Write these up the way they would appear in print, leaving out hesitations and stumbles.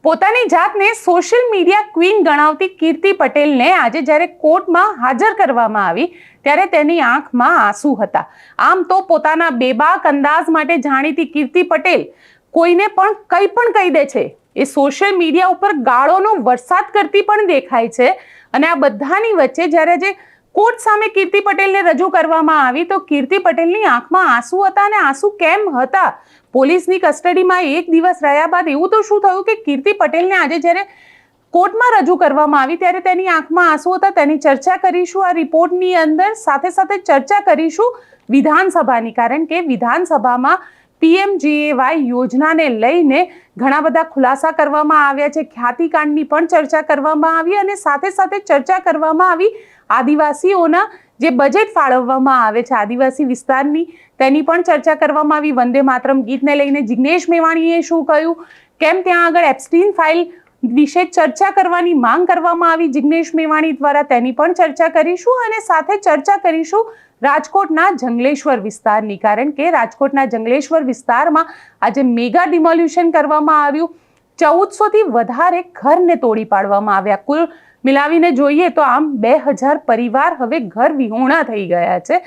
પોતાની જાતને social media queen ગણાવતી કીર્તિ પટેલને આજે જ્યારે કોર્ટમાં હાજર કરવામાં આવી ત્યારે તેની આંખમાં આંસુ હતા। આમ તો પોતાના બેબાક અંદાજ માટે જાણીતી કીર્તિ પટેલ કોઈને પણ કંઈ પણ કહી દે છે। એ સોશિયલ મીડિયા ઉપર ગાળોનો વરસાદ કરતી પણ દેખાય છે અને આ બધાની વચ્ચે જ્યારે જે કોર્ટ સામે કીર્તિ પટેલને રજૂ કરવામાં આવી તો કીર્તિ પટેલની આંખમાં આંસુ હતા અને આંસુ કેમ હતા? પોલીસની કસ્ટડીમાં એક દિવસ રહ્યા બાદ એવું તો શું થયું કે કીર્તિ પટેલને આજે જ્યારે કોર્ટમાં રજૂ કરવામાં આવી ત્યારે તેની આંખમાં આંસુ હતા। તેની ચર્ચા કરીશું આ રિપોર્ટની અંદર, સાથે સાથે ચર્ચા કરીશું વિધાનસભાની, કારણ કે વિધાનસભામાં PMGAY યોજનાને લઈને ઘણા બધા ખુલાસા કરવામાં આવ્યા છે। ખ્યાતિકાંડની પણ ચર્ચા કરવામાં આવી અને સાથે સાથે ચર્ચા કરવામાં આવી આદિવાસીઓના જે બજેટ ફાળવવામાં આવે છે આદિવાસી વિસ્તારની, તેની પણ ચર્ચા કરવામાં આવી। વંદે માતરમ ગીતને લઈને જિગ્નેશ મેવાણીએ શું કહ્યું, કેમ ત્યાં આગળ એપ્સ્ટીન ફાઇલ વિશે ચર્ચા કરવાની માંગ કરવામાં આવી જિગ્નેશ મેવાણી દ્વારા, તેની પણ ચર્ચા કરીશું અને સાથે ચર્ચા કરીશું રાજકોટના જંગલેશ્વર વિસ્તારની, કારણ કે રાજકોટના જંગલેશ્વર વિસ્તારમાં આજે મેગા ડિમોલ્યુશન કરવામાં આવ્યું। 1400 થી વધારે ઘરને તોડી પાડવામાં આવ્યા। કુલ મિલાવીને જોઈએ તો આમ 2000 પરિવાર હવે ઘર વિહોણા થઈ ગયા છે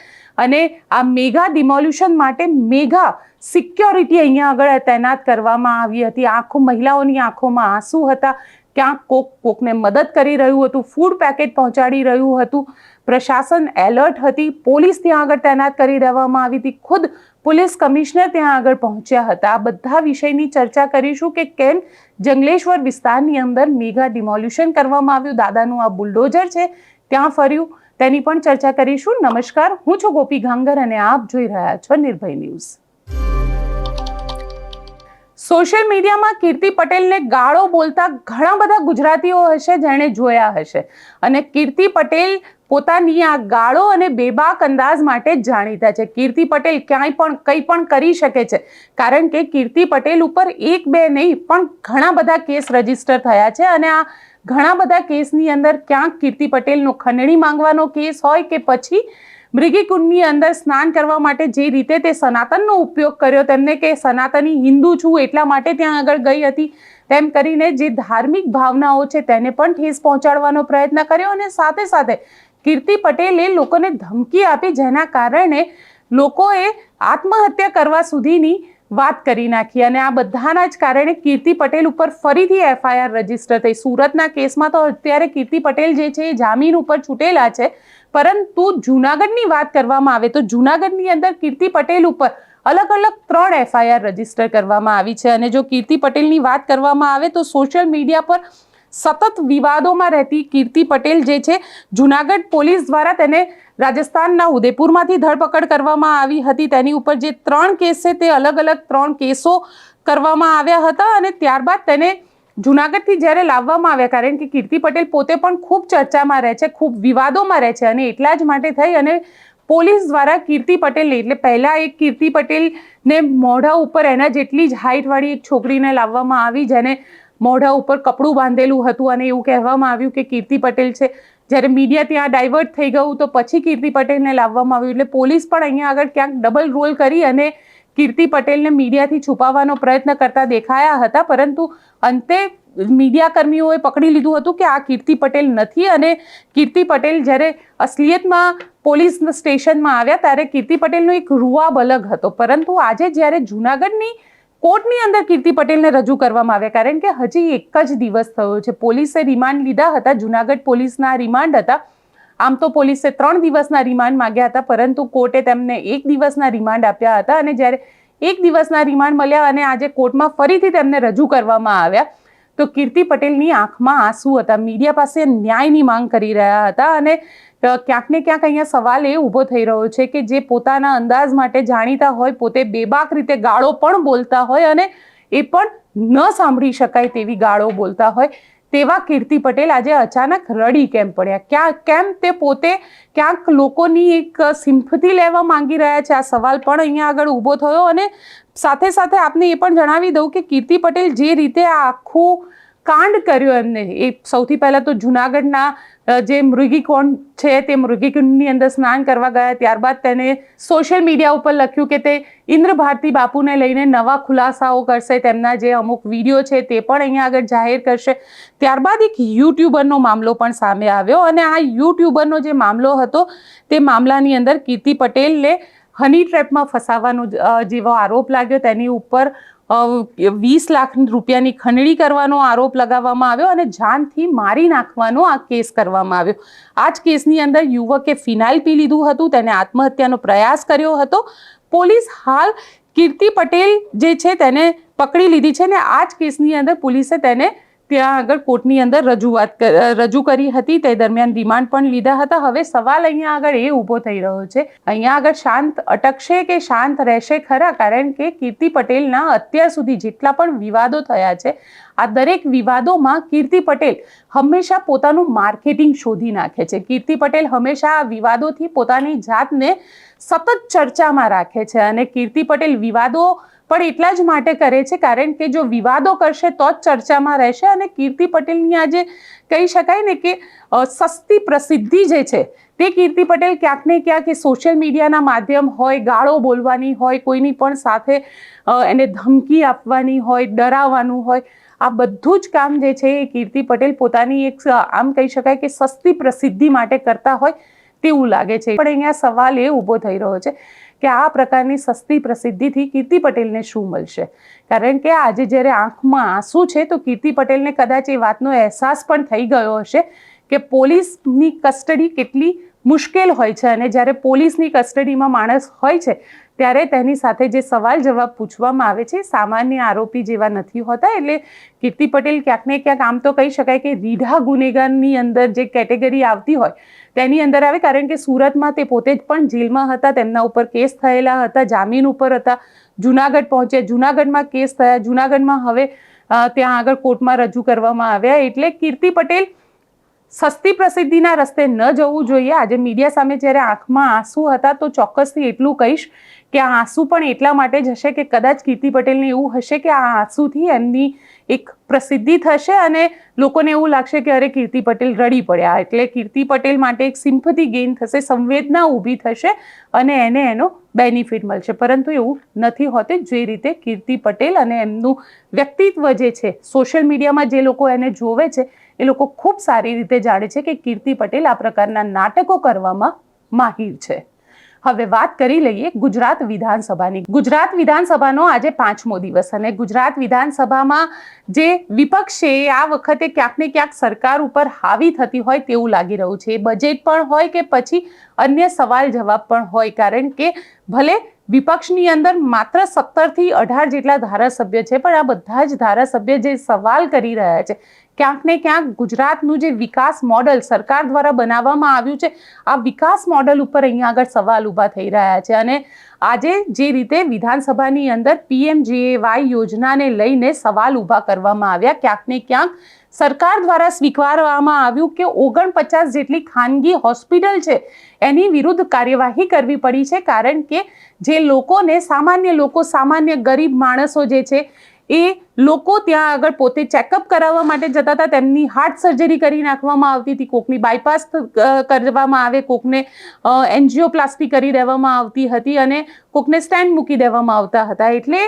અને આ મેગા ડિમોલ્યુશન માટે મેગા સિક્યોરિટી અહીંયા આગળ તૈનાત કરવામાં આવી હતી। મહિલાઓની આંખોમાં આંસુ હતા, ક્યાંક કોકને મદદ કરી રહ્યું હતું, ફૂડ પેકેટ પહોંચાડી રહ્યું હતું, પ્રશાસન એલર્ટ હતી, પોલીસ ત્યાં આગળ તૈનાત કરી દેવામાં આવી હતી, ખુદ પોલીસ કમિશનર ત્યાં આગળ પહોંચ્યા હતા। આ બધા વિષયની ચર્ચા કરીશું કે કેમ જંગલેશ્વર વિસ્તારની અંદર મેગા ડિમોલ્યુશન કરવામાં આવ્યું, દાદાનું આ બુલડોઝર છે ત્યાં ફર્યું, તેની પણ ચર્ચા કરીશું। નમસ્કાર, હું છું ગોપી ગાંગર અને આપ જોઈ રહ્યા છો નિર્ભય ન્યૂઝ। સોશિયલ મીડિયામાં કીર્તિ પટેલને ગાળો બોલતા ઘણા બધા ગુજરાતીઓ હશે જેણે જોયા હશે અને કીર્તિ પટેલ પોતાની આ ગાળો અને બેબાક અંદાજ માટે જ જાણીતા છે। કીર્તિ પટેલ ક્યાંય પણ કંઈ પણ કરી શકે છે, કારણ કે કીર્તિ પટેલ ઉપર એક બે નહીં પણ ઘણા બધા કેસ રજીસ્ટર થયા છે અને આ ઘણા બધા કેસની અંદર ક્યાંક કીર્તિ પટેલનો ખંડણી માંગવાનો કેસ હોય કે પછી મૃગીકુંડની અંદર સ્નાન કરવા માટે જે રીતે તે સનાતનનો ઉપયોગ કર્યો, તેમને કે સનાતની હિન્દુ છું એટલા માટે ત્યાં આગળ ગઈ હતી, તેમ કરીને જે ધાર્મિક ભાવનાઓ છે તેને પણ ઠેસ પહોંચાડવાનો પ્રયત્ન કર્યો અને સાથે સાથે કીર્તિ પટેલે લોકોને ધમકી આપી, જેના કારણે લોકોએ આત્મહત્યા કરવા સુધીની વાત કરી નાખી અને આ બધાના જ કારણે કીર્તિ પટેલ ઉપર ફરીથી FIR રજીસ્ટર થઈ। સુરતના કેસમાં તો અત્યારે કીર્તિ પટેલ જે છે એ જામીન ઉપર છૂટેલા છે, પરંતુ જૂનાગઢની વાત કરવામાં આવે તો જૂનાગઢની અંદર કીર્તિ પટેલ ઉપર અલગ અલગ 3 FIR રજીસ્ટર કરવામાં આવી છે અને જો કીર્તિ પટેલની વાત કરવામાં આવે તો સોશિયલ મીડિયા પર સતત વિવાદોમાં રહેતી કીર્તિ પટેલ જે છે, જૂનાગઢ પોલીસ દ્વારા તેને રાજસ્થાનના ઉદયપુરમાંથી ધરપકડ કરવામાં આવી હતી। તેની ઉપર જે 3 કેસ છે તે અલગ અલગ 3 કેસો કરવામાં આવ્યા હતા અને ત્યારબાદ તેને જૂનાગઢથી જ્યારે લાવવામાં આવ્યા, કારણ કે કીર્તિ પટેલ પોતે પણ ખૂબ ચર્ચામાં રહે છે, ખૂબ વિવાદોમાં રહે છે અને એટલા જ માટે થઈ અને પોલીસ દ્વારા કીર્તિ પટેલને, એટલે પહેલા એક કીર્તિ પટેલને મોઢા ઉપર એના જેટલી જ હાઇટવાળી એક છોકરીને લાવવામાં આવી, જેને મોઢા ઉપર કપડું બાંધેલું હતું અને એવું કહેવામાં આવ્યું કે કીર્તિ પટેલ છે। જ્યારે મીડિયા ત્યાં ડાયવર્ટ થઈ ગયું તો પછી કીર્તિ પટેલને લાવવામાં આવ્યું, એટલે પોલીસ પણ અહીંયા આગળ ક્યાંક ડબલ રોલ કરી અને કીર્તિ પટેલને મીડિયાથી છુપાવવાનો પ્રયત્ન કરતા દેખાયા હતા, પરંતુ અંતે મીડિયા કર્મીઓએ પકડી લીધું હતું કે આ કીર્તિ પટેલ નથી અને કીર્તિ પટેલ જ્યારે અસલિયતમાં પોલીસ સ્ટેશનમાં આવ્યા ત્યારે કીર્તિ પટેલનો એક રૂઆબ અલગ હતો। પરંતુ આજે જ્યારે જૂનાગઢની કોર્ટની અંદર કીર્તિ પટેલને રજૂ કરવામાં આવ્યા, કારણ કે હજી એક જ દિવસ થયો છે, પોલીસે રિમાન્ડ લીધા હતા, જૂનાગઢ પોલીસના રિમાન્ડ હતા। આમ તો પોલીસે 3 દિવસના રિમાન્ડ માંગ્યા હતા, પરંતુ કોર્ટે તેમને 1 દિવસના રિમાન્ડ આપ્યા હતા અને જ્યારે 1 દિવસના રિમાન્ડ મળ્યા અને આજે કોર્ટમાં ફરીથી તેમને રજૂ કરવામાં આવ્યા તો કીર્તિ પટેલની આંખમાં આંસુ હતા, મીડિયા પાસે ન્યાયની માંગ કરી રહ્યા હતા અને ક્યાંક ને ક્યાંક અહીંયા સવાલ એ ઊભો થઈ રહ્યો છે કે જે પોતાના અંદાજ માટે જાણીતા હોય, પોતે બેબાક રીતે ગાળો પણ બોલતા હોય અને એ પણ ન સાંભળી શકાય તેવી ગાળો બોલતા હોય, તેવા કીર્તિ પટેલ આજે અચાનક રડી કેમ પડ્યા? કેમ તે પોતે ક્યાંક લોકોની એક સિમ્પથી લેવા માંગી રહ્યા છે? આ સવાલ પણ અહીંયા આગળ ઊભો થયો અને સાથે સાથે આપને એ પણ જણાવી દઉં કે કીર્તિ પટેલ જે રીતે આ આખું કાંડ કર્યો એમને. એ સૌથી પહેલા તો જુનાગઢના જે મૃગીકોંડ છે તે મૃગીકુંડની અંદર સ્નાન કરવા ગયા. ત્યારબાદ તેને સોશિયલ મીડિયા ઉપર લખ્યું કે તે ઇન્દ્ર ભારતી બાપુને લઈને નવા ખુલાસાઓ કરશે, તેમના જે અમુક વિડીયો છે તે પણ અહીંયા આગળ જાહેર કરશે. ત્યારબાદ એક યુટ્યુબરનો મામલો પણ સામે આવ્યો અને આ યુટ્યુબરનો જે મામલો હતો તે મામલાની અંદર કીર્તિ પટેલને હની ટ્રેપમાં ફસાવવાનો જેવો આરોપ લાગ્યો. તેની ઉપર 20 લાખ રૂપિયાની ખંડણી કરવાનો આરોપ લગાવવામાં આવ્યો અને જાનથી મારી નાખવાનો આ કેસ કરવામાં આવ્યો. આ જ કેસની અંદર યુવકે ફિનાઇલ પી લીધું હતું, તેને આત્મહત્યાનો પ્રયાસ કર્યો હતો. પોલીસ હાલ કીર્તિ પટેલ જે છે તેને પકડી લીધી છે ને આ જ કેસની અંદર પોલીસે તેને ત્યાં આગળ કોર્ટની અંદર રજૂ કરી હતી. તે દરમિયાન રિમાન્ડ પણ લીધા હતા. હવે સવાલ અહીંયા આગળ એ ઊભો થઈ રહ્યો છે, અહીંયા આગળ શાંત અટકશે કે શાંત રહેશે ખરા? કારણ કે કીર્તિ પટેલના અત્યાર સુધી જેટલા પણ વિવાદો થયા છે આ દરેક વિવાદોમાં કીર્તિ પટેલ હંમેશા પોતાનું માર્કેટિંગ શોધી નાખે છે. કીર્તિ પટેલ હંમેશા આ વિવાદોથી પોતાની જાતને સતત ચર્ચામાં રાખે છે અને કીર્તિ પટેલ વિવાદો પણ એટલા જ માટે કરે છે કારણ કે જો વિવાદો કરશે તો જ ચર્ચામાં રહેશે. અને કીર્તિ પટેલની આજે કહી શકાય ને કે સસ્તી પ્રસિદ્ધિ જે છે તે કીર્તિ પટેલ ક્યાંક ને ક્યાંક સોશિયલ મીડિયાના માધ્યમ હોય, ગાળો બોલવાની હોય, કોઈની પણ સાથે એને ધમકી આપવાની હોય, ડરાવવાનું હોય, આ બધું જ કામ જે છે એ કીર્તિ પટેલ પોતાની એક આમ કહી શકાય કે સસ્તી પ્રસિદ્ધિ માટે કરતા હોય તેવું લાગે છે. પણ અહીંયા સવાલ એ ઊભો થઈ રહ્યો છે કે આ પ્રકારની સસ્તી પ્રસિદ્ધિથી કીર્તિ પટેલને શું મળશે? કારણ કે આજે જ્યારે આંખમાં આંસુ છે તો કીર્તિ પટેલને કદાચ એ વાતનો અહેસાસ પણ થઈ ગયો હશે કે પોલીસની કસ્ટડી કેટલી મુશ્કેલ હોય છે અને જ્યારે પોલીસની કસ્ટડીમાં માણસ હોય છે ત્યારે તેની સાથે જે સવાલ જવાબ પૂછવામાં આવે છે સામાન્ય આરોપી જેવા નથી હોતા. એટલે કીર્તિ પટેલ ક્યાંક ને ક્યાંક આમ તો કહી શકાય કે રીઢા ગુનેગારની અંદર જે કેટેગરી આવતી હોય તેની અંદર આવે. કારણ કે સુરતમાં તે પોતે જ પણ જેલમાં હતા, તેમના ઉપર કેસ થયેલા હતા, જામીન ઉપર હતા, જુનાગઢ પહોંચ્યા, જુનાગઢમાં કેસ થયા, જુનાગઢમાં હવે ત્યાં આગળ કોર્ટમાં રજૂ કરવામાં આવ્યા. એટલે કીર્તિ પટેલ સસ્તી પ્રસિદ્ધિના રસ્તે ન જવું જોઈએ. આજે મીડિયા સામે જ્યારે આંખમાં આંસુ હતા તો ચોક્કસથી એટલું કહીશ કે આ આંસુ પણ એટલા માટે જ હશે કે કદાચ કીર્તિ પટેલને એવું હશે કે આ આંસુથી એમની એક પ્રસિદ્ધિ થશે અને લોકોને એવું લાગશે કે અરે કીર્તિ પટેલ રડી પડ્યા. એટલે કીર્તિ પટેલ માટે એક સિમ્પથી ગેઇન થશે, સંવેદના ઊભી થશે અને એને એનો બેનિફિટ મળશે. પરંતુ એવું નથી હોતું. જે રીતે કીર્તિ પટેલ અને એમનું વ્યક્તિત્વ જે છે, સોશિયલ મીડિયામાં જે લોકો એને જોવે છે એ લોકો ખૂબ સારી રીતે જાણે છે કે કીર્તિ પટેલ આ પ્રકારના નાટકો કરવામાં માહિર છે. હવે વાત કરી લઈએ ગુજરાત વિધાનસભાની. ગુજરાત વિધાનસભાનો આજે 5મો દિવસ અને ગુજરાત વિધાનસભામાં જે વિપક્ષ છે આ વખતે ક્યાંક ને ક્યાંક સરકાર ઉપર હાવી થતી હોય તેવું લાગી રહ્યું છે. બજેટ પણ હોય કે પછી અન્ય સવાલ જવાબ પણ હોય. કારણ કે ભલે વિપક્ષની અંદર માત્ર 17 થી 18 જેટલા ધારાસભ્ય છે પણ આ બધા જ ધારાસભ્ય જે સવાલ કરી રહ્યા છે ક્યાંક ને ક્યાંક ગુજરાતનું જે વિકાસ મોડલ સરકાર દ્વારા બનાવવામાં આવ્યું છે આ વિકાસ મોડલ ઉપર અહીંયા આગળ સવાલ ઊભા થઈ રહ્યા છે. અને આજે જે રીતે વિધાનસભાની અંદર PMJAY યોજનાને લઈને સવાલ ઊભા કરવામાં આવ્યા, ક્યાંક ને ક્યાંક સરકાર દ્વારા સ્વીકારવામાં આવ્યું કે 49 જેટલી ખાનગી હોસ્પિટલ છે એની વિરુદ્ધ કાર્યવાહી કરવી પડી છે. કારણ કે જે લોકોને સામાન્ય ગરીબ માણસો જે છે એ લોકો ત્યાં આગળ પોતે ચેકઅપ કરાવવા માટે જતા હતા, તેમની હાર્ટ સર્જરી કરી નાખવામાં આવતી હતી, કોકની બાયપાસ કરવામાં આવે, કોકને એન્જિયોપ્લાસ્ટી કરી દેવામાં આવતી હતી અને કોકને સ્ટેન્ડ મૂકી દેવામાં આવતા હતા. એટલે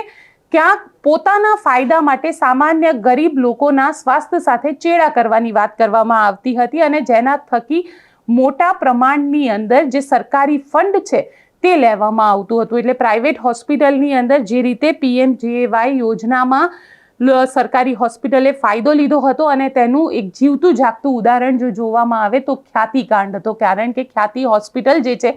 ક્યાંક પોતાના ફાયદા માટે સામાન્ય ગરીબ લોકોના સ્વાસ્થ્ય સાથે ચેડા કરવાની વાત કરવામાં આવતી હતી અને જેના થકી મોટા પ્રમાણની અંદર જે સરકારી ફંડ છે તે લેવામાં આવતું હતું. એટલે પ્રાઇવેટ હોસ્પિટલની અંદર જે રીતે PMJAY યોજનામાં સરકારી હોસ્પિટલે ફાયદો લીધો હતો અને તેનું એક જીવતું જાગતું ઉદાહરણ જો જોવામાં આવે તો ખ્યાતિકાંડ હતો. કારણ કે ખ્યાતિ હોસ્પિટલ જે છે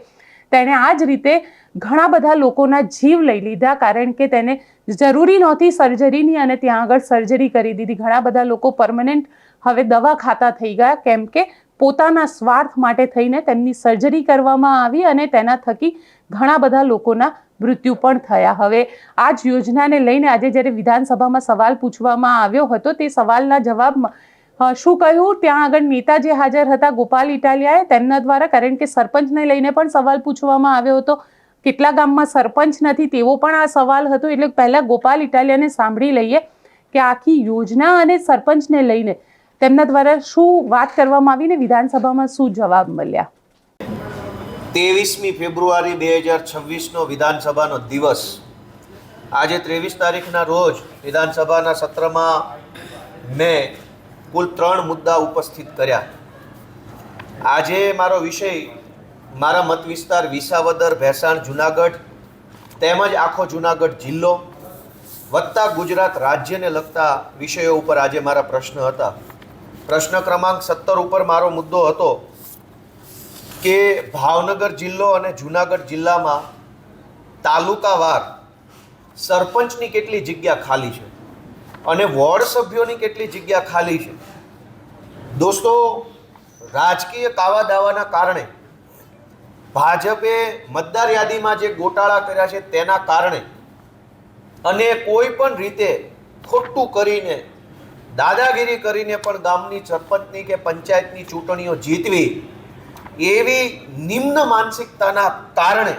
તેણે આ જ રીતે ઘણા બધા લોકોના જીવ લઈ લીધા. કારણ કે તેને જરૂરી નહોતી સર્જરીની અને ત્યાં આગળ સર્જરી કરી દીધી. ઘણા બધા લોકો પરમનન્ટ હવે દવા ખાતા થઈ ગયા કેમ કે પોતાના સ્વાર્થ માટે થઈને તેમની સર્જરી કરવામાં આવી અને તેના થકી ઘણા બધા લોકોના મૃત્યુ પણ થયા. હવે આ જ યોજનાને લઈને આજે જ્યારે વિધાનસભામાં સવાલ પૂછવામાં આવ્યો હતો તે સવાલના જવાબમાં શું કહ્યું ત્યાં આગળ નેતા જે હાજર હતા ગોપાલ ઇટાલિયાએ તેમના દ્વારા, કારણ કે સરપંચને લઈને પણ સવાલ પૂછવામાં આવ્યો હતો, કેટલા ગામમાં સરપંચ નથી તેવો પણ આ સવાલ હતો. એટલે પહેલા ગોપાલ ઇટાલિયાને સાંભળી લઈએ કે આખી યોજના અને સરપંચને લઈને તેમના દ્વારા શું વાત કરવામાં આવી ને વિધાનસભામાં શું જવાબ મળ્યા? 23મી ફેબ્રુઆરી 2026નો વિધાનસભાનો દિવસ. આજે 23 તારીખના રોજ વિધાનસભાના સત્રમાં મેં કુલ 3 મુદ્દા ઉપસ્થિત કર્યા. આજે મારો વિષય મારા મત વિસ્તાર વિસાવદર, ભેસાણ, જુનાગઢ તેમજ આખો જુનાગઢ જિલ્લો વત્તા ગુજરાત રાજ્યને લગતા વિષયો ઉપર આજે મારા પ્રશ્ન હતા. પ્રશ્ન ક્રમાંક 17 ઉપર મારો મુદ્દો હતો કે ભાવનગર જિલ્લો અને જુનાગઢ જિલ્લામાં તાલુકાવાર સરપંચની કેટલી જગ્યા ખાલી છે અને વોર્ડ સભ્યોની કેટલી જગ્યા ખાલી છે. દોસ્તો, રાજકીય કાવા દાવાના કારણે ભાજપે મતદાર યાદીમાં જે ગોટાળા કર્યા છે તેના કારણે અને કોઈ પણ રીતે ખોટું કરીને દાદાગીરી કરીને પણ ગામની સરપંચની કે પંચાયતની ચૂંટણીઓ જીતવી એવી નિમ્ન માનસિકતાના કારણે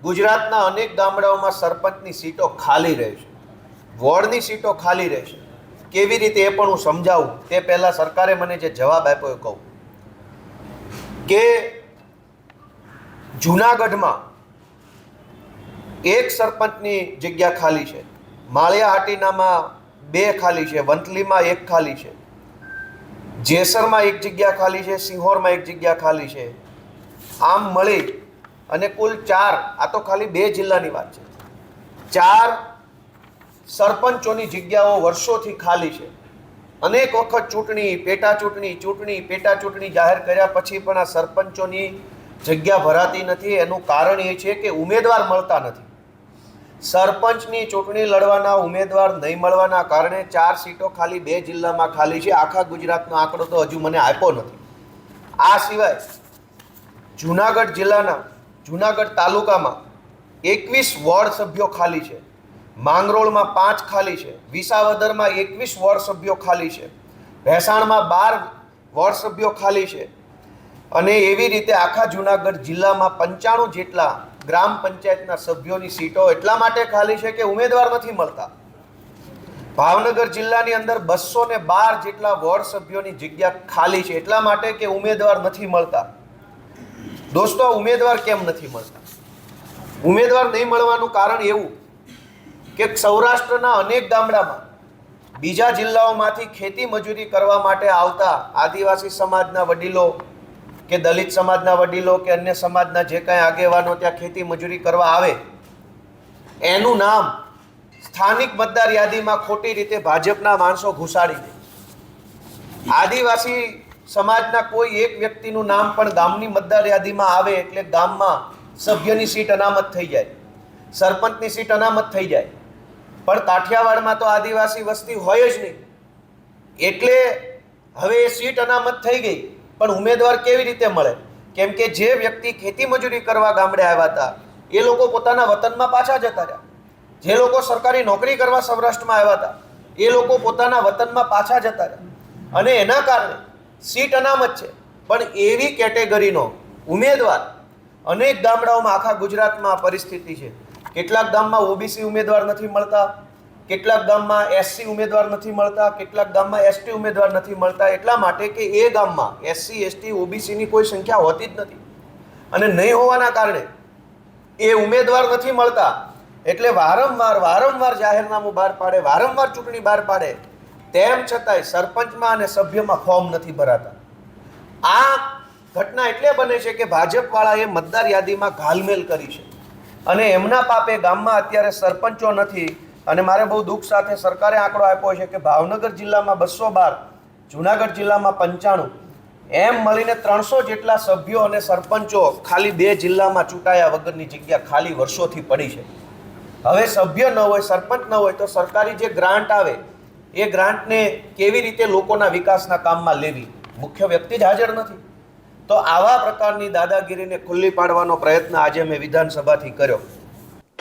ગુજરાતના અનેક ગામડાઓમાં સરપંચની સીટો ખાલી રહે છે, વોર્ડની સીટો ખાલી રહે છે. કેવી રીતે એ પણ હું સમજાવું તે પહેલાં સરકારે મને જે જવાબ આપ્યો એ કહું કે જુનાગઢમાં એક સરપંચની જગ્યા ખાલી છે, માળિયા હાટીનામાં 2 ખાલી છે, વંથલીમાં 1 ખાલી છે, જેસરમાં 1 જગ્યા ખાલી છે, સિંહોરમાં 1 જગ્યા ખાલી છે. આમ મળી અને કુલ 4, આ તો ખાલી 2 જિલ્લાની વાત છે, 4 સરપંચોની જગ્યાઓ વર્ષોથી ખાલી છે. અનેક વખત ચૂંટણી, પેટા ચૂંટણી જાહેર કર્યા પછી પણ આ સરપંચોની જગ્યા ભરાતી નથી. એનું કારણ એ છે કે ઉમેદવાર મળતા નથી. સરપંચની ચૂંટણી લડવાના ઉમેદવાર નહીં મળવાના કારણે 4 સીટો ખાલી 2 જિલ્લામાં ખાલી છે. આખા ગુજરાતનો આંકડો તો હજુ મને આપ્યો નથી. આ સિવાય જુનાગઢ જિલ્લાના જુનાગઢ તાલુકામાં 21 વોર્ડ સભ્યો ખાલી છે, માંગરોળમાં 5 ખાલી છે, વિસાવદરમાં 21 વોર્ડ સભ્યો ખાલી છે, ભેસાણમાં 12 વોર્ડ સભ્યો ખાલી છે અને એવી રીતે આખા જુનાગઢ જિલ્લામાં 95 જેટલા ગ્રામ પંચાયતના સભ્યોની સીટો એટલા માટે ખાલી છે કે ઉમેદવાર નથી મળતા. ભાવનગર જિલ્લાની અંદર 212 જેટલા વોર્ડ સભ્યોની જગ્યા ખાલી છે એટલા માટે કે ઉમેદવાર નથી મળતા. દોસ્તો, ઉમેદવાર કેમ નથી મળતા? ઉમેદવાર નહીં મળવાનું કારણ એવું કે સૌરાષ્ટ્રના અનેક ગામડામાં બીજા જિલ્લાઓમાંથી ખેતી મજૂરી કરવા માટે આવતા આદિવાસી સમાજના વડીલો કે દલિત સમાજના વડીલો કે અન્ય સમાજના જે કાંઈ આગેવાનો ત્યાં ખેતી મજૂરી કરવા આવે, એનું નામ સ્થાનિક મતદાર યાદીમાં ખોટી રીતે ભાજપના માણસો ઘુસાડી દે. આદિવાસી સમાજના કોઈ એક વ્યક્તિનું નામ પણ ગામની મતદાર યાદીમાં આવે એટલે ગામમાં સભ્યની સીટ અનામત થઈ જાય, સરપંચની સીટ અનામત થઈ જાય. પણ કાઠિયાવાડમાં તો આદિવાસી વસ્તી હોય જ નહીં એટલે હવે એ સીટ અનામત થઈ ગઈ. પણ ઉમેદવાર કેવી રીતે મળે? કેમ કે જે વ્યક્તિ ખેતી મજૂરી કરવા ગામડે આવ્યા હતા એ લોકો પોતાના વતનમાં પાછા જતા રહ્યા. જે લોકો સરકારી નોકરી કરવા સૌરાષ્ટ્રમાં આવ્યા હતા એ લોકો પોતાના વતનમાં પાછા જતા રહ્યા અને એના કારણે સીટ અનામત છે. પણ એવી કેટેગરીનો ઉમેદવાર અનેક ગામડાઓમાં આખા ગુજરાતમાં પરિસ્થિતિ છે. કેટલાક ગામમાં ઓબીસી ઉમેદવાર નથી મળતા, કેટલાક ગામમાં એસસી ઉમેદવાર નથી મળતા, કેટલાક ગામમાં એસટી ઉમેદવાર નથી મળતા. એટલા માટે કે એ ગામમાં એસસી, એસટી, ઓબીસીની કોઈ સંખ્યા હોતી જ નથી અને નહીં હોવાના કારણે એ ઉમેદવાર નથી મળતા. એટલે વારંવાર જાહેરનામું બહાર પાડે, વારંવાર ચૂંટણી બહાર પાડે, તેમ છતાંય સરપંચમાં અને સભ્યમાં ફોર્મ નથી ભરાતા. આ ઘટના એટલે બને છે કે ભાજપવાળાએ મતદાર યાદીમાં ઘાલમેલ કરી છે અને એમના પાપે ગામમાં અત્યારે સરપંચો નથી. અને મારે બહુ દુઃખ સાથે સરકારે આંકડો આપ્યો છે કે ભાવનગર જિલ્લામાં 212, જુનાગઢ જિલ્લામાં 95, એમ મળીને 300 જેટલા સભ્યો અને સરપંચો ખાલી 2 જિલ્લામાં ચૂંટાયા વગરની જગ્યા ખાલી વર્ષોથી પડી છે. હવે સભ્ય ન હોય, સરપંચ ન હોય તો સરકારી જે ગ્રાન્ટ આવે એ ગ્રાન્ટને કેવી રીતે લોકોના વિકાસના કામમાં લેવી? મુખ્ય વ્યક્તિ જ હાજર નથી. તો આવા પ્રકારની દાદાગીરીને ખુલ્લી પાડવાનો પ્રયત્ન આજે મેં વિધાનસભાથી કર્યો.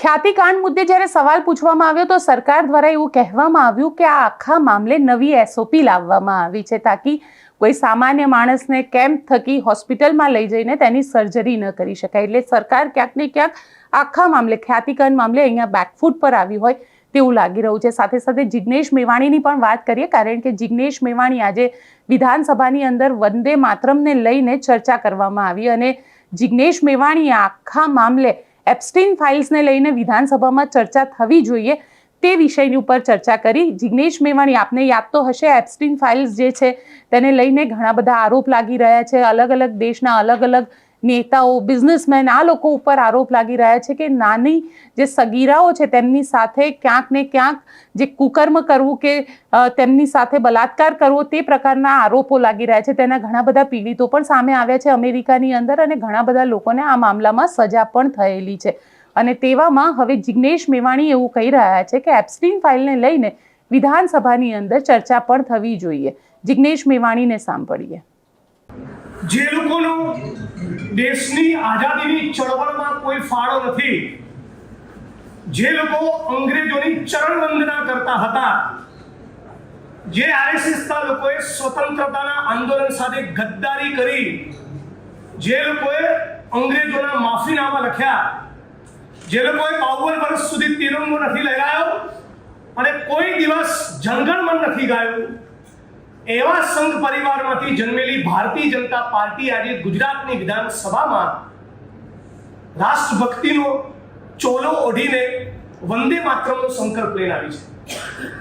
ખ્યાતિકાંડ મુદ્દે જ્યારે સવાલ પૂછવામાં આવ્યો તો સરકાર દ્વારા એવું કહેવામાં આવ્યું કે આ આખા મામલે નવી એસઓપી લાવવામાં આવી છે તાકી કોઈ સામાન્ય માણસને કેમ્પ થકી હોસ્પિટલમાં લઈ જઈને તેની સર્જરી ન કરી શકાય. એટલે સરકાર ક્યાંક ને ક્યાંક આખા મામલે ખ્યાતિકાંડ મામલે અહીંયા બેકફૂટ પર આવી હોય તેવું લાગી રહ્યું છે. સાથે સાથે જિગ્નેશ મેવાણીની પણ વાત કરીએ, કારણ કે જિગ્નેશ મેવાણી આજે વિધાનસભાની અંદર વંદે માતરમને લઈને ચર્ચા કરવામાં આવી અને જિગ્નેશ મેવાણીએ આખા મામલે એપ્સ્ટીન ફાઇલ્સને લઈને વિધાનસભામાં ચર્ચા થવી જોઈએ તે વિષયની ઉપર ચર્ચા કરી. જિગ્નેશ મેવાણી, આપને યાદ તો હશે, એપ્સ્ટીન ફાઇલ્સ જે છે તેને લઈને ઘણા બધા આરોપ લાગી રહ્યા છે. અલગ અલગ દેશના અલગ અલગ નેતાઓ, બિઝનેસમેન, આ લોકો ઉપર આરોપ લાગી રહ્યા છે કે નાની જે સગીરાઓ છે તેમની સાથે ક્યાંક ને ક્યાંક જે કુકર્મ કરવું કે તેમની સાથે બલાત્કાર કરવો તે પ્રકારના આરોપો લાગી રહ્યા છે. તેના ઘણા બધા પીડિતો પણ સામે આવ્યા છે અમેરિકાની અંદર અને ઘણા બધા લોકોને આ મામલામાં સજા પણ થયેલી છે. અને તેવામાં હવે જિગ્નેશ મેવાણી એવું કહી રહ્યા છે કે એપ્સ્ટીન ફાઇલને લઈને વિધાનસભાની અંદર ચર્ચા પણ થવી જોઈએ. જિગ્નેશ મેવાણીને સાંભળીએ. જે લોકોનો દેશની આઝાદીની ચળવળમાં કોઈ ફાળો નથી, જે લોકો અંગ્રેજોની ચરણ વંદના કરતા હતા, જે આરએસએસના લોકોએ સ્વતંત્રતાના આંદોલન સાથે ગદ્દારી કરી, જે લોકોએ અંગ્રેજોના માફીનામા લખ્યા, જે લોકોએ 52 વર્ષ સુધી તિરંગો નથી લહેરાયો અને કોઈ દિવસ જનગણમન નથી ગાયું, એવા સંઘ પરિવારમાંથી જન્મેલી ભારતીય જનતા પાર્ટી આજે ગુજરાતની વિધાનસભામાં રાષ્ટ્રભક્તિનો ચોલો ઓઢીને વંદે માતરમનો સંકલ્પ લઈને આવી છે.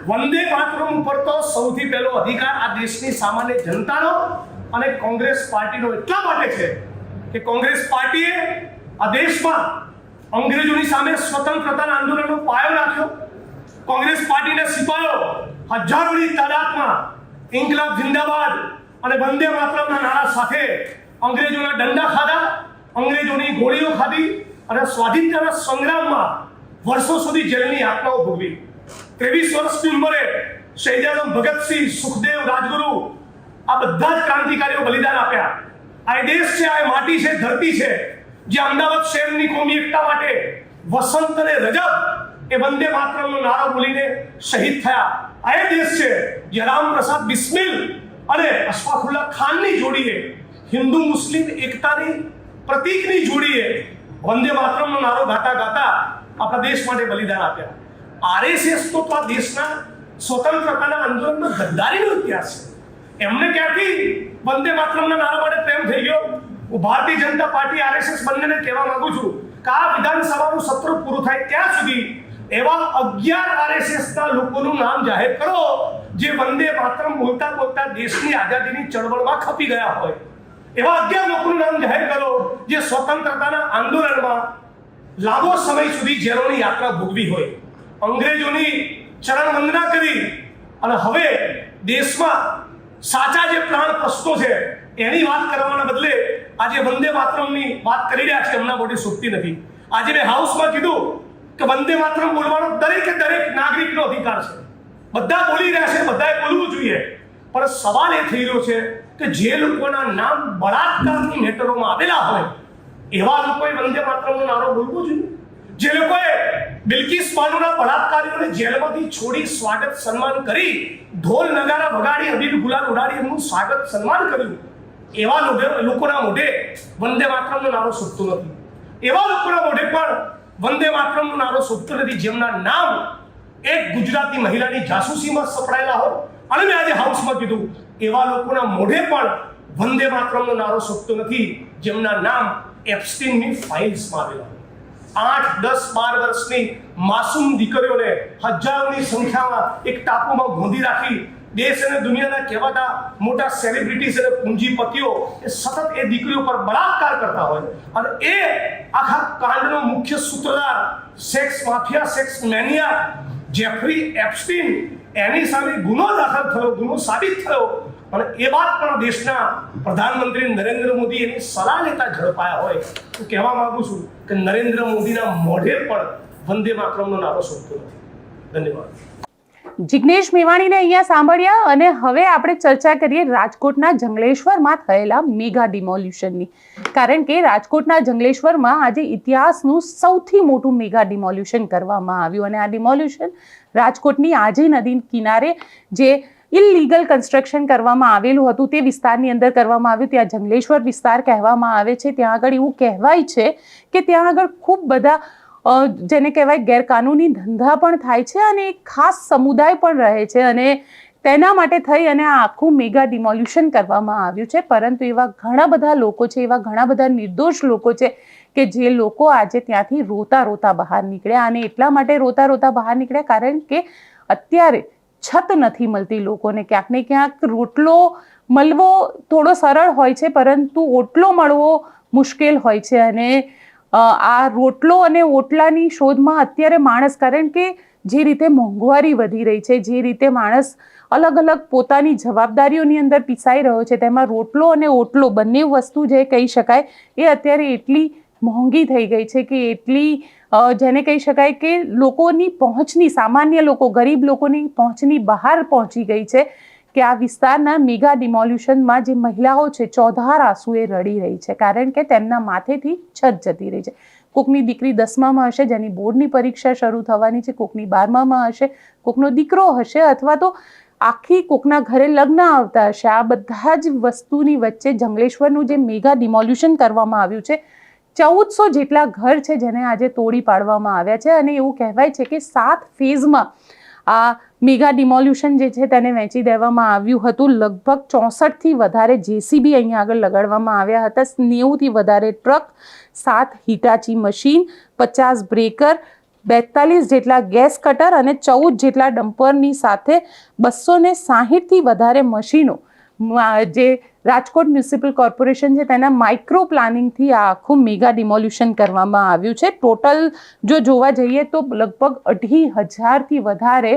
વંદે માતરમ ઉપર તો સૌથી પહેલો અધિકાર આ દેશની સામાન્ય જનતાનો અને કોંગ્રેસ પાર્ટીનો એટલા માટે છે કે કોંગ્રેસ પાર્ટીએ આ દેશમાં અંગ્રેજોની સામે સ્વતંત્રતાના આંદોલનનો પાયો નાખ્યો. કોંગ્રેસ પાર્ટીના સિપાહીઓ હજારોની તાદાદમાં ઇન્કલાબ જિંદાબાદ અને વંદે માતરમના નારા સાથે અંગ્રેજોના દંડા ખાધા, અંગ્રેજોની ગોળીઓ ખાધી અને સ્વાધીનતાના સંગ્રામમાં વર્ષો સુધી જેલની યાતનાઓ ભોગવી. 23 વર્ષની ઉંમરે શહીદ આઝમ ભગતસિંહ, સુખદેવ, રાજગુરુ આ બધા જ ક્રાંતિકારીઓ બલિદાન આપ્યા. આ દેશ છે, આ માટી છે, ધરતી છે, જે અમદાવાદ શહેરની કોમી એકતા માટે વસંત અને રજબ એ વંદે માતરમનો નારો બોલીને શહીદ થયા. આ એ દેશ છે જે રામપ્રસાદ બિસ્મિલ અને અશફાકુલ્લા ખાનની જોડીએ, હિન્દુ મુસ્લિમ એકતાની પ્રતીકની જોડીએ વંદે માતરમનો નારો ગાતા ગાતા આપણા દેશ માટે બલિદાન આપ્યા. આરએસએસ તો આ દેશના સ્વતંત્રતાના આંદોલનનો ગદ્દારીનો ઇતિહાસ છે. એમને ક્યાંથી વંદે માતરમના નારા માટે પ્રેમ થઈ ગયો? હું ભારતીય જનતા પાર્ટી આરએસએસ બંનેને કહેવા માંગુ છું કે આ વિધાનસભાનું સત્ર પૂરું થાય ત્યાં સુધી એવા 11 આરએસએસના લોકોનું નામ જાહેર કરો જે વંદે માતરમ બોલતા બોલતા દેશની આઝાદીની ચળવળમાં ખપી ગયા હોય. એવા 11 લોકોનું નામ જાહેર કરો જે સ્વતંત્રતાના આંદોલનમાં લાંબો સમય સુધી જેલોની યાત્રા ભોગવી હોય, અંગ્રેજોની ચરણ વંદના કરી અને હવે દેશમાં સાચા જે પ્રાણ પ્રશ્નો છે એની વાત કરવાના બદલે આજે વંદે માતરમની વાત કરી રહ્યા છે. એમના મોઢે સુખતી નથી. આજે મેં હાઉસમાં કીધું કે વંદે માતરમ બોલવાનો દરેક નાગરિકનો અધિકાર છે. બધા બોલી રહ્યા છે, બધાએ બોલવું જોઈએ. પણ સવાલ એ થઈ રહ્યો છે કે જે લોકોના નામ બળાત્કારની મેટરોમાં આવેલા હોય એવા લોકોએ વંદે માતરમનો નારો બોલવો જોઈએ. જે લોકોએ બિલ્કિસ બાનુના બળાત્કારીઓને જેલમાંથી છોડી સ્વાગત સન્માન કરી, ઢોલ નગારા વગાડી, અબીર ગુલાલ ઉડાડી એમનું સ્વાગત સન્માન કર્યું, એવા લોકોના મોઢે વંદે માતરમનો નારો શોભતો નથી. એવા લોકોના મોઢે પણ વંદે માતરમનો નારો શોભતો નથી જેમના નામ એક ગુજરાતી મહિલાની જાસૂસીમાં સપડાયેલા હોય. અને મેં આજે હાઉસમાં કીધું એવા લોકોના મોઢે પણ વંદે માતરમનો નારો શોભતો નથી જેમના નામ એપ્સ્ટીનની ફાઇલ્સમાં આવેલા હોય. 8, 10, 12 વર્ષની માસૂમ દીકરીઓને હજારોની સંખ્યામાં એક ટાપુમાં ગોંધી રાખી દેશ અને દુનિયાના કહેવાતા મોટા સેલિબ્રિટીઝ અને પૂંજીપતિઓ એ સતત એ દીકરીઓ પર બળાત્કાર કરતા હોય અને એ આખા કાંડનો મુખ્ય સૂત્રધાર sex mafia, sex mania Jeffrey Epstein, એની સામે ગુનો દાખલ થયો, ગુનો સાબિત થયો અને એ વાત પણ દેશના પ્રધાનમંત્રી નરેન્દ્ર મોદી એની સલાહ લેતા ઝડપાયા હોય. હું કહેવા માંગુ છું કે નરેન્દ્ર મોદીના મોઢે પણ વંદે માતરમનો નારો શોભતો નથી. ધન્યવાદ. જિગ્નેશ મેવાણીને અહીંયા સાંભળ્યા અને હવે આપણે ચર્ચા કરીએ રાજકોટના જંગલેશ્વરમાં થયેલા મેગા ડિમોલ્યુશનની. કારણ કે રાજકોટના જંગલેશ્વરમાં આજે ઇતિહાસનું સૌથી મોટું મેગા ડિમોલ્યુશન કરવામાં આવ્યું અને આ ડિમોલ્યુશન રાજકોટની આજી નદી કિનારે જે ઇલીગલ કન્સ્ટ્રક્શન કરવામાં આવેલું હતું તે વિસ્તારની અંદર કરવામાં આવ્યું. ત્યાં જંગલેશ્વર વિસ્તાર કહેવામાં આવે છે. ત્યાં આગળ એવું કહેવાય છે કે ત્યાં આગળ ખૂબ બધા જેને કહેવાય ગેરકાનૂની ધંધા પણ થાય છે અને એક ખાસ સમુદાય પણ રહે છે અને તેના માટે થઈ અને આ આખું મેગા ડિમોલ્યુશન કરવામાં આવ્યું છે. પરંતુ એવા ઘણા બધા લોકો છે, એવા ઘણા બધા નિર્દોષ લોકો છે કે જે લોકો આજે ત્યાંથી રોતા રોતા બહાર નીકળ્યા. અને એટલા માટે રોતા રોતા બહાર નીકળ્યા કારણ કે અત્યારે છત નથી મળતી લોકોને. ક્યાંક ને ક્યાંક રોટલો મળવો થોડો સરળ હોય છે, પરંતુ ઓટલો મળવો મુશ્કેલ હોય છે. અને આ રોટલો અને ઓટલાની શોધમાં અત્યારે માણસ, કારણ કે જે રીતે મોંઘવારી વધી રહી છે, જે રીતે માણસ અલગ અલગ પોતાની જવાબદારીઓની અંદર પીસાઈ રહ્યો છે, તેમાં રોટલો અને ઓટલો બંને વસ્તુ જે કહી શકાય એ અત્યારે એટલી મોંઘી થઈ ગઈ છે કે એટલી જેને કહી શકાય કે લોકોની પહોંચની, સામાન્ય લોકો, ગરીબ લોકોની પહોંચની બહાર પહોંચી ગઈ છે કે આ વિસ્તારના મેગા ડિમોલ્યુશનમાં જે મહિલાઓ છે ચોધાર આંસુએ રડી રહી છે કારણ કે તેમના માથેથી છત જતી રહી છે. કોકની દીકરી 10મામાં હશે જેની બોર્ડની પરીક્ષા શરૂ થવાની છે, કોકની 12મામાં હશે, કોકનો દીકરો હશે, અથવા તો આખી કોકના ઘરે લગ્ન આવતા હશે. આ બધા જ વસ્તુની વચ્ચે જંગલેશ્વરનું જે મેગા ડિમોલ્યુશન કરવામાં આવ્યું છે, 1400 જેટલા ઘર છે જેને આજે તોડી પાડવામાં આવ્યા છે. અને એવું કહેવાય છે કે 7 ફેઝમાં આ મેગા ડિમોલ્યુશન જે છે તેને વહેંચી દેવામાં આવ્યું હતું. લગભગ 64થી વધારે જેસીબી અહીંયા આગળ લગાડવામાં આવ્યા હતા, 90થી વધારે ટ્રક, 7 હિટાચી મશીન, 50 બ્રેકર, 42 જેટલા ગેસ કટર અને 14 જેટલા ડમ્પરની સાથે 260થી વધારે મશીનો જે રાજકોટ મ્યુનિસિપલ કોર્પોરેશન છે તેના માઇક્રો પ્લાનિંગથી આ આખું મેગા ડિમોલ્યુશન કરવામાં આવ્યું છે. ટોટલ જો જોવા જઈએ તો લગભગ 2,500થી વધારે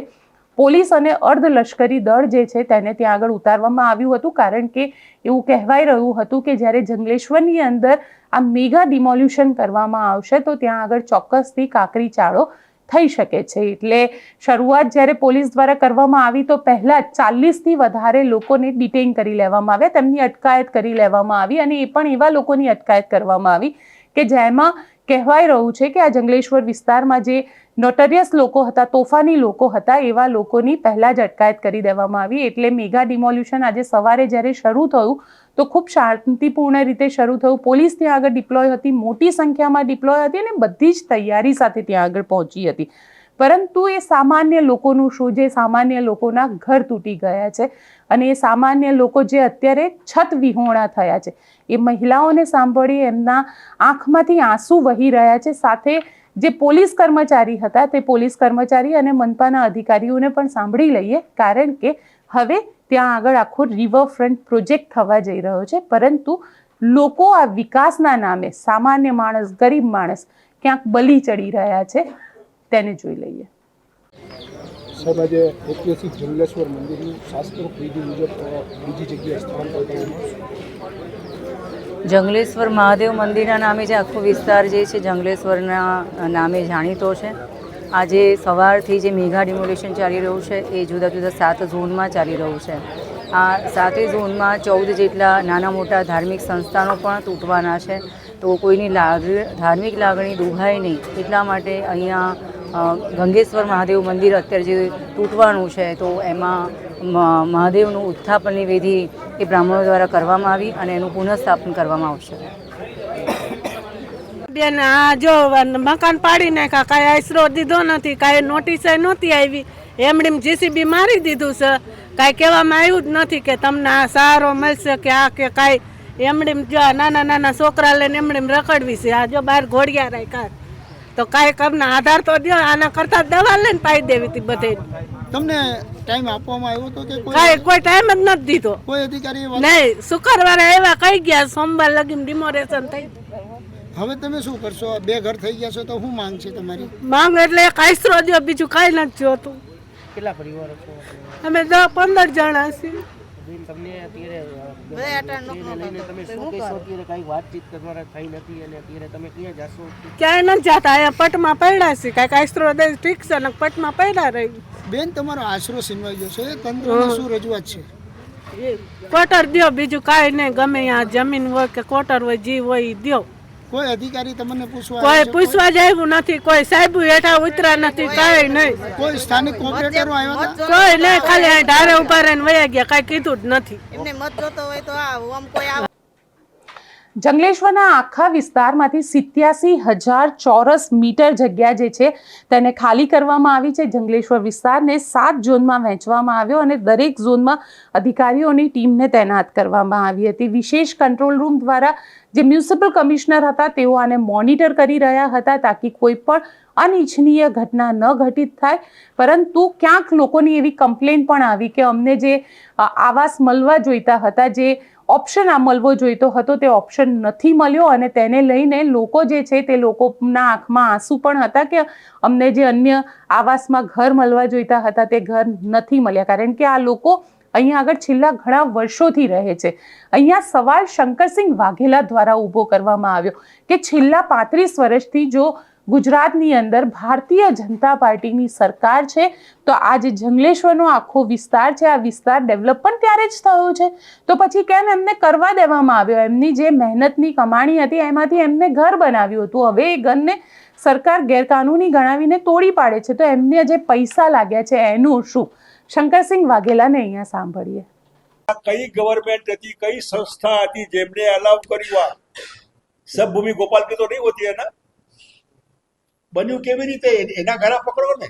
પોલીસ અને અર્ધલશ્કરી દળ જે છે તેને ત્યાં આગળ ઉતારવામાં આવ્યું હતું. કારણ કે એવું કહેવાય રહ્યું હતું કે જ્યારે જંગલેશ્વરની અંદર આ મેગા ડિમોલ્યુશન કરવામાં આવશે તો ત્યાં આગળ ચોક્કસથી કાંકરી ચાળો થઈ શકે છે. એટલે શરૂઆત જ્યારે પોલીસ દ્વારા કરવામાં આવી તો પહેલાં 40થી વધારે લોકોને ડિટેઇન કરી લેવામાં આવ્યા, તેમની અટકાયત કરી લેવામાં આવી. અને એ પણ એવા લોકોની અટકાયત કરવામાં આવી કે જેમાં કહેવાય રહ્યું છે કે આ જંગલેશ્વર વિસ્તારમાં જે નોટરિયસ લોકો હતા, તોફાની લોકો હતા, એવા લોકોની પહેલાં જ અટકાયત કરી દેવામાં આવી. એટલે મેગા ડિમોલ્યુશન આજે સવારે જ્યારે શરૂ થયું તો ખૂબ શાંતિપૂર્ણ રીતે શરૂ થયું. પોલીસ ત્યાં આગળ ડિપ્લોય હતી, મોટી સંખ્યામાં ડિપ્લોય હતી અને બધી જ તૈયારી સાથે ત્યાં આગળ પહોંચી હતી. પરંતુ એ સામાન્ય લોકોનું શું, જે સામાન્ય લોકોના ઘર તૂટી ગયા છે અને એ સામાન્ય લોકો જે અત્યારે છત વિહોણા થયા છે, એ મહિલાઓને સાંભળી એમના આંખમાંથી આંસુ વહી રહ્યા છે. સાથે જે પોલીસ કર્મચારી હતા તે પોલીસ કર્મચારી અને મનપાના અધિકારીઓને પણ સાંભળી લઈએ, કારણ કે હવે ત્યાં આગળ આખો રિવરફ્રન્ટ પ્રોજેક્ટ થવા જઈ રહ્યો છે. પરંતુ લોકો આ વિકાસના નામે, સામાન્ય માણસ, ગરીબ માણસ ક્યાંક બલી ચડી રહ્યા છે, તેને જોઈ લઈએ. સાહેબ, આજે ઐતિહાસિક જંગલેશ્વર મંદિરનું શાસ્ત્રોક્ત વિધિ મુજબ બીજી જગ્યાએ સ્થળાંતર કરવામાં જંગલેશ્વર મહાદેવ મંદિરના નામે જે આખો વિસ્તાર જે છે જંગલેશ્વરના નામે જાણીતો છે. આજે સવારથી જે મેગા ડિમોલ્યુશન ચાલી રહ્યું છે એ જુદા જુદા 7 ઝોનમાં ચાલી રહ્યું છે. આ 7 ઝોનમાં 14 જેટલા નાના મોટા ધાર્મિક સંસ્થાનો પણ તૂટવાના છે. તો કોઈની ધાર્મિક લાગણી દુભાય નહીં એટલા માટે અહીંયા ગંગેશ્વર મહાદેવ મંદિર અત્યારે જે તૂટવાનું છે તો એમાં મહાદેવનું ઉત્થાપનની વિધિ એ બ્રાહ્મણો દ્વારા કરવામાં આવી અને એનું પુનઃસ્થાપન કરવામાં આવશે. બેન, આ જો મકાન પાડી નાખ્યા, કાંઈ આશરો દીધો નથી, કાંઈ નોટિસ નહોતી આવી, એમણે જીસીબી મારી દીધું છે, કાંઈ કહેવામાં આવ્યું જ નથી કે તમને આ સહારો મળશે કે આ કે કાંઈ. એમણે જો નાના નાના છોકરા લઈને એમણે રખડવી છે. આ જો બહાર ઘોડિયા રાખ્યા તો કાંઈ કરના આધાર તો દો, આના કરતા દવા લઈને પાઈ દેવી હતી બધે. તમને ટાઈમ આપવામાં આવ્યો હતો કે કોઈ ટાઈમ જ નથી દીધો? કોઈ અધિકારી નહીં, શુક્રવારે આવ્યા, કહી ગયા સોમવાર લગી ડિમોરેશન થઈ. હવે તમે શું કરશો? 2 ઘર થઈ ગયા છો તો શું માંગ છે તમારી? માંગ એટલે એક આશરો દો, બીજું કાંઈ નથી જોતું. કેટલા પરિવારો છો? અમે 10-15 જણા છીએ. તમને અત્યારે તમે શું કહેશો? અત્યારે કઈ વાતચીત તમારા થઈ નથી અને અત્યારે તમે ક્યાં જશો? ક્યાંય નથી જતા, અહીંયા પટમાં પડ્યા છે. કાંઈક આશરો દે ઠીક છે ને પટમાં પડ્યા રહી. બેન, તમારો આશરો સીનવાઈ ગયો છે, તંત્રને શું રજૂઆત છે? કોટર દો, બીજું કાંઈ નહીં. ગમે ત્યાં જમીન હોય કે કોટર હોય, જે હોય એ દો. કોઈ અધિકારી તમને પૂછવા કોઈ પૂછવા જાય નથી, કોઈ સાહેબ હેઠા ઉતરા નથી, કાંઈ નહીં. કોઈ સ્થાનિક કોર્પોરેટરો આવ્યા હતા? કોઈ નહીં, ખાલી અહીં ઢારે ઉભા રહીને વયા ગયા, કાંઈ કીધું જ નથી. જંગલેશ્વરના આખા વિસ્તારમાંથી 87,000 ચોરસ મીટર જગ્યા જે છે તેને ખાલી કરવામાં આવી છે. જંગલેશ્વર વિસ્તારને 7 ઝોનમાં વહેંચવામાં આવ્યો અને દરેક ઝોનમાં અધિકારીઓની ટીમને તૈનાત કરવામાં આવી હતી. વિશેષ કંટ્રોલ રૂમ દ્વારા જે મ્યુનિસિપલ કમિશનર હતા તેઓ આને મોનિટર કરી રહ્યા હતા તાકી કોઈ પણ અનિચ્છનીય ઘટના ન ઘટિત થાય. પરંતુ ક્યાંક લોકોની એવી કમ્પ્લેન પણ આવી કે અમને જે આવાસ મળવા જોઈતા હતા, જે ઓપ્શન આ મળવો જોઈતો હતો તે ઓપ્શન નથી મળ્યો અને તેને લઈને લોકો જે છે તે લોકોના આંખમાં આંસુ પણ હતા કે અમને જે અન્ય આવાસમાં ઘર મળવા જોઈતા હતા તે ઘર નથી મળ્યા. કારણ કે આ લોકો અહીંયા આગળ છેલ્લા ઘણા વર્ષોથી રહે છે. અહીંયા સવાલ શંકરસિંહ વાઘેલા દ્વારા ઊભો કરવામાં આવ્યો કે છેલ્લા 35 વર્ષથી જો ગુજરાતની અંદર ભારતીય જનતા પાર્ટીની સરકાર છે તો આ જે જંગલેશ્વરનો આખો વિસ્તાર છે આ વિસ્તાર ડેવલપ પણ ત્યારે જ થયો છે, તો પછી કેમ એમને કરવા દેવામાં આવ્યો? એમની જે મહેનતની કમાણી હતી એમાંથી એમને ઘર બનાવ્યું હતું. હવે એ ઘરને સરકાર ગેરકાનૂની ગણાવીને તોડી પાડે છે, તો એમને જે પૈસા લાગ્યા છે એનું શું? શંકરસિંહ વાઘેલાને અહીંયા સાંભળીએ. કઈ ગવર્મેન્ટ હતી, કઈ સંસ્થા હતી જેમને અલાઉ કર્યું? સબ ભૂમિ ગોપાલ की तो नहीं होती है ना. બન્યું કેવી રીતે? એના ઘણા પકડો ને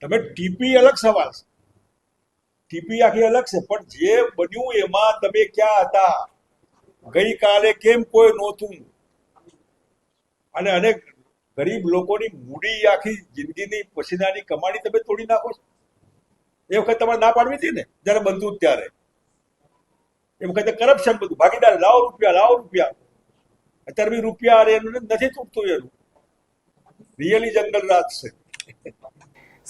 તમે. ટીપી અલગ સવાલ છે, ટીપી આખી અલગ છે, પણ જે બન્યું એમાં તમે ક્યાં હતા? ગઈકાલે કેમ કોઈ નહોતું? અને અનેક ગરીબ લોકોની મૂડી આખી જિંદગીની પસીનાની કમાણી તમે તોડી નાખો છો. એ વખત તમારે ના પાડવી હતી ને જયારે બનતું ત્યારે. એ વખતે કરપ્શન બધું ભાગીદાર, લાવો રૂપિયા. અત્યારે બી રૂપિયા એનું નથી તૂટતું. એનું રિયલી જંગલ રાજ છે.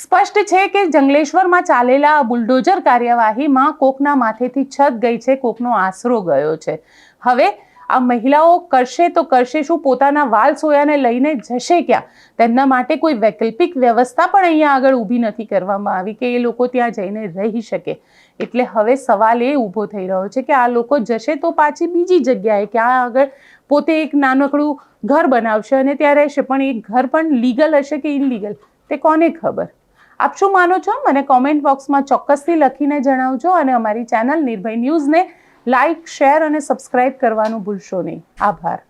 સ્પષ્ટ છે કે જંગલેશ્વરમાં ચાલેલા બુલડોઝર કાર્યવાહીમાં કોકના માથેથી છત ગઈ છે, કોકનો આશરો ગયો છે. હવે આ મહિલાઓ કરશે તો કરશે શું? પોતાના વાલ સોયાને લઈને જશે ક્યાં? તેમના માટે કોઈ વૈકલ્પિક વ્યવસ્થા પણ અહીંયા આગળ ઊભી નથી કરવામાં આવી કે એ લોકો ત્યાં જઈને રહી શકે. એટલે હવે સવાલ એ ઊભો થઈ રહ્યો છે કે આ લોકો જશે તો પાછી બીજી જગ્યાએ ક્યાં આગળ પોતે એક નાનકડું ઘર બનાવશે અને ત્યાં રહેશે, પણ એ ઘર પણ લીગલ હશે કે ઇનલીગલ તે કોને ખબર? આપ શું માનો છો? મને કોમેન્ટ બોક્સમાં ચોક્કસથી લખીને જણાવજો અને અમારી ચેનલ નિર્ભય ન્યૂઝને લાઇક, શેર અને સબસ્ક્રાઇબ કરવાનું ભૂલશો નહીં. આભાર.